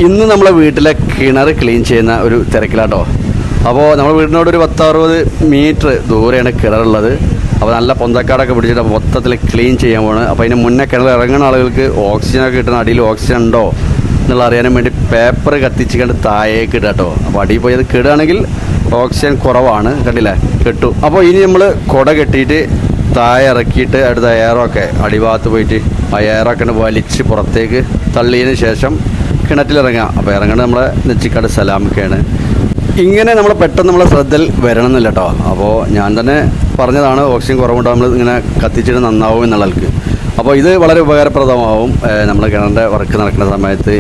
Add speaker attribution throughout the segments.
Speaker 1: ഇന്ന് നമ്മളെ വീട്ടിലെ കിണർ ക്ലീൻ ചെയ്യുന്ന ഒരു തിരക്കിലാട്ടോ. അപ്പോൾ നമ്മുടെ വീടിനോട് ഒരു 10-60 മീറ്റർ ദൂരെയാണ് കിണറുള്ളത്. അപ്പോൾ നല്ല പൊന്തക്കാടൊക്കെ പിടിച്ചിട്ട് മൊത്തത്തിൽ ക്ലീൻ ചെയ്യാൻ പോകണം. അപ്പോൾ അതിന് മുന്നേ കിണർ ഇറങ്ങുന്ന ആളുകൾക്ക് ഓക്സിജനൊക്കെ കിട്ടുന്ന അടിയിൽ ഓക്സിജൻ ഉണ്ടോ എന്നുള്ള അറിയാനും വേണ്ടി പേപ്പർ കത്തിച്ച് കണ്ട് താഴേക്ക് ഇടുക കേട്ടോ. അപ്പോൾ അടിയിൽ പോയി അത് കിടുകയാണെങ്കിൽ ഓക്സിജൻ കുറവാണ്, കണ്ടില്ലേ, കെട്ടു. അപ്പോൾ ഇനി നമ്മൾ കുട കെട്ടിയിട്ട് താഴെ ഇറക്കിയിട്ട് അടുത്ത എയറൊക്കെ അടിഭാഗത്ത് പോയിട്ട് ആ എയറൊക്കെ വലിച്ച് പുറത്തേക്ക് തള്ളിയതിന് ശേഷം കിണറ്റിലിറങ്ങാം. അപ്പോൾ ഇറങ്ങേണ്ടത് നമ്മളെ നെച്ചിക്കാട് സലാമൊക്കെയാണ്. ഇങ്ങനെ നമ്മൾ പെട്ടെന്ന് നമ്മളെ ശ്രദ്ധയിൽ വരണമെന്നില്ല കേട്ടോ. അപ്പോൾ ഞാൻ തന്നെ പറഞ്ഞതാണ് ഓക്സിജൻ കുറവുണ്ടാകും, നമ്മൾ ഇങ്ങനെ കത്തിച്ചിട്ട് നന്നാവും എന്നുള്ളവർക്ക്. അപ്പോൾ ഇത് വളരെ ഉപകാരപ്രദമാവും. നമ്മൾ കിണറിൻ്റെ വർക്ക് നടക്കുന്ന സമയത്ത്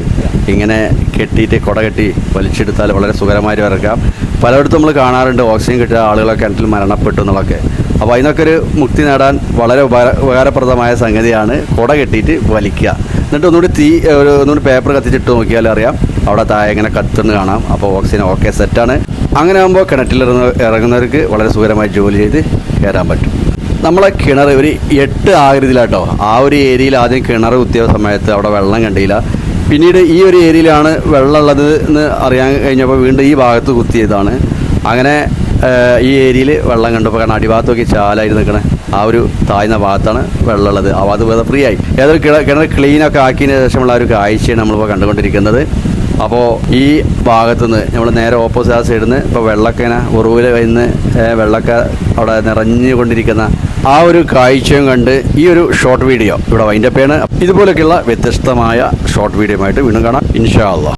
Speaker 1: ഇങ്ങനെ കെട്ടിയിട്ട് കുട കെട്ടി വലിച്ചെടുത്താൽ വളരെ സുഖകരമായിട്ട് ഇറക്കാം. പലയിടത്തും നമ്മൾ കാണാറുണ്ട് ഓക്സിജൻ കിട്ടിയ ആളുകളൊക്കെ കിണറ്റിൽ മരണപ്പെട്ടു എന്നുള്ളതൊക്കെ. അപ്പോൾ അതിനൊക്കെ ഒരു മുക്തി നേടാൻ വളരെ ഉപകാരപ്രദമായ സംഗതിയാണ് കുട കെട്ടിയിട്ട് വലിക്കുക. എന്നിട്ട് ഒന്നുകൂടി പേപ്പർ കത്തിച്ചിട്ട് നോക്കിയാൽ അറിയാം അവിടെ താഴെ ഇങ്ങനെ കത്തുന്ന് കാണാം. അപ്പോൾ ഓക്സിജൻ ഓക്കെ സെറ്റാണ്. അങ്ങനെ ആകുമ്പോൾ കിണറ്റിൽ ഇറങ്ങുന്നവർക്ക് വളരെ സുഖകരമായി ജോലി ചെയ്ത് കയറാൻ പറ്റും. നമ്മളെ കിണർ ഒരു 8 ആകൃതിയിലാട്ടോ. ആ ഒരു ഏരിയയിൽ ആദ്യം കിണർ കുത്തിയ സമയത്ത് അവിടെ വെള്ളം കണ്ടില്ല. പിന്നീട് ഈ ഒരു ഏരിയയിലാണ് വെള്ളം ഉള്ളത് എന്ന് അറിയാൻ കഴിഞ്ഞപ്പോൾ വീണ്ടും ഈ ഭാഗത്ത് കുത്തിയതാണ്. അങ്ങനെ ഈ ഏരിയയിൽ വെള്ളം കണ്ടപ്പോൾ, കാരണം അടിഭാഗത്ത് നോക്കി ചാലായിട്ട് നിൽക്കണേ ആ ഒരു താഴ്ന്ന ഭാഗത്താണ് വെള്ളം ഉള്ളത്. ആ ഭാഗത്ത് വേറെ ഫ്രീ ആയി ഏതൊരു കിണർ ക്ലീനൊക്കെ ആക്കിയതിന് ശേഷമുള്ള ഒരു കാഴ്ചയാണ് നമ്മളിപ്പോൾ കണ്ടുകൊണ്ടിരിക്കുന്നത്. അപ്പോൾ ഈ ഭാഗത്തുനിന്ന് നമ്മൾ നേരെ ഓപ്പോസിറ്റ് ആ സൈഡിൽ നിന്ന് ഇപ്പോൾ വെള്ളമൊക്കെ ഇങ്ങനെ ഉറവിൽ കഴിഞ്ഞ് വെള്ളമൊക്കെ അവിടെ നിറഞ്ഞുകൊണ്ടിരിക്കുന്ന ആ ഒരു കാഴ്ചയും കണ്ട് ഈ ഒരു ഷോർട്ട് വീഡിയോ ഇവിടെ വൈൻഡപ്പ് ചെയ്യണം. ഇതുപോലെയൊക്കെയുള്ള വ്യത്യസ്തമായ ഷോർട്ട് വീഡിയോ ആയിട്ട് വീണ്ടും കാണാം ഇൻഷാ അല്ലാഹ്.